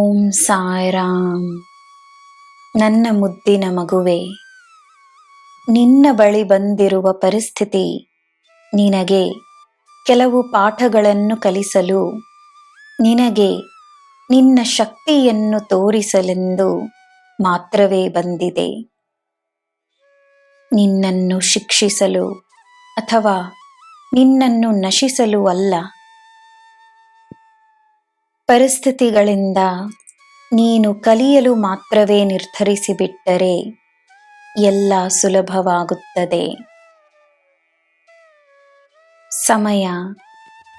ಓಂ ಸಾಯಿರಾಮ್. ನನ್ನ ಮುದ್ದಿನ ಮಗುವೆ, ನಿನ್ನ ಬಳಿ ಬಂದಿರುವ ಪರಿಸ್ಥಿತಿ ನಿನಗೆ ಕೆಲವು ಪಾಠಗಳನ್ನು ಕಲಿಸಲು, ನಿನಗೆ ನಿನ್ನ ಶಕ್ತಿಯನ್ನು ತೋರಿಸಲೆಂದು ಮಾತ್ರವೇ ಬಂದಿದೆ. ನಿನ್ನನ್ನು ಶಿಕ್ಷಿಸಲು ಅಥವಾ ನಿನ್ನನ್ನು ನಶಿಸಲು ಅಲ್ಲ. ಪರಿಸ್ಥಿತಿಗಳಿಂದ ನೀನು ಕಲಿಯಲು ಮಾತ್ರವೇ ನಿರ್ಧರಿಸಿಬಿಟ್ಟರೆ ಎಲ್ಲ ಸುಲಭವಾಗುತ್ತದೆ. ಸಮಯ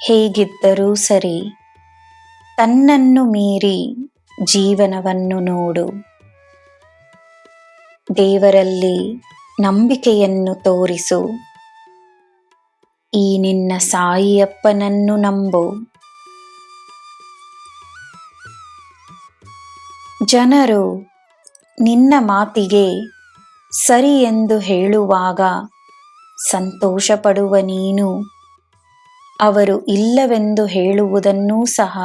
ಹೇಗಿದ್ದರೂ ಸರಿ, ತನ್ನನ್ನು ಮೀರಿ ಜೀವನವನ್ನು ನೋಡು. ದೇವರಲ್ಲಿ ನಂಬಿಕೆಯನ್ನು ತೋರಿಸು. ಈ ನಿನ್ನ ಸಾಯಿಯಪ್ಪನನ್ನು ನಂಬು. ಜನರು ನಿನ್ನ ಮಾತಿಗೆ ಸರಿ ಎಂದು ಹೇಳುವಾಗ ಸಂತೋಷಪಡುವ ನೀನು, ಅವರು ಇಲ್ಲವೆಂದು ಹೇಳುವುದನ್ನೂ ಸಹ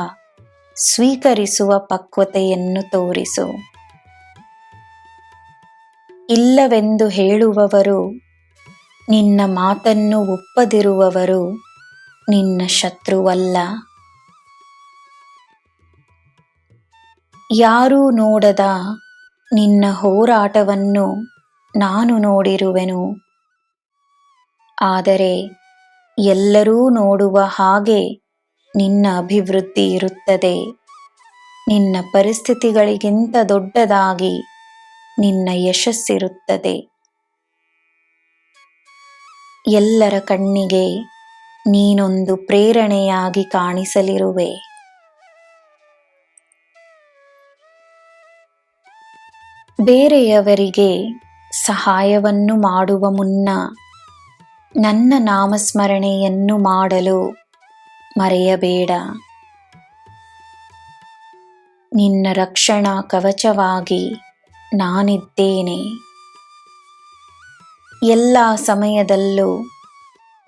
ಸ್ವೀಕರಿಸುವ ಪಕ್ವತೆಯನ್ನು ತೋರಿಸು. ಇಲ್ಲವೆಂದು ಹೇಳುವವರು, ನಿನ್ನ ಮಾತನ್ನು ಒಪ್ಪದಿರುವವರು ನಿನ್ನ ಶತ್ರುವಲ್ಲ. ಯಾರೂ ನೋಡದ ನಿನ್ನ ಹೋರಾಟವನ್ನು ನಾನು ನೋಡಿರುವೆನು. ಆದರೆ ಎಲ್ಲರೂ ನೋಡುವ ಹಾಗೆ ನಿನ್ನ ಅಭಿವೃದ್ಧಿ ಇರುತ್ತದೆ. ನಿನ್ನ ಪರಿಸ್ಥಿತಿಗಳಿಗಿಂತ ದೊಡ್ಡದಾಗಿ ನಿನ್ನ ಯಶಸ್ಸಿರುತ್ತದೆ. ಎಲ್ಲರ ಕಣ್ಣಿಗೆ ನೀನೊಂದು ಪ್ರೇರಣೆಯಾಗಿ ಕಾಣಿಸಲಿರುವೆ. ಬೇರೆಯವರಿಗೆ ಸಹಾಯವನ್ನು ಮಾಡುವ ಮುನ್ನ ನನ್ನ ನಾಮಸ್ಮರಣೆಯನ್ನು ಮಾಡಲು ಮರೆಯಬೇಡ. ನಿನ್ನ ರಕ್ಷಣಾ ಕವಚವಾಗಿ ನಾನಿದ್ದೇನೆ. ಎಲ್ಲ ಸಮಯದಲ್ಲೂ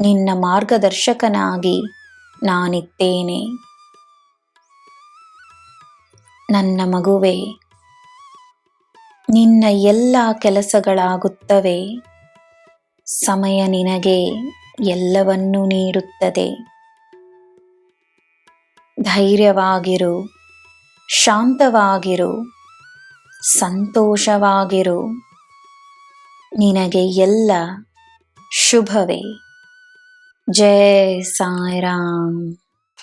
ನಿನ್ನ ಮಾರ್ಗದರ್ಶಕನಾಗಿ ನಾನಿದ್ದೇನೆ. ನನ್ನ ಮಗುವೆ, ನಿನ್ನ ಎಲ್ಲ ಕೆಲಸಗಳಾಗುತ್ತವೆ. ಸಮಯ ನಿನಗೆ ಎಲ್ಲವನ್ನೂ ನೀಡುತ್ತದೆ. ಧೈರ್ಯವಾಗಿರು, ಶಾಂತವಾಗಿರು, ಸಂತೋಷವಾಗಿರು. ನಿನಗೆ ಎಲ್ಲ ಶುಭವೇ. ಜೈ ಸಾಯಿರಾಮ್.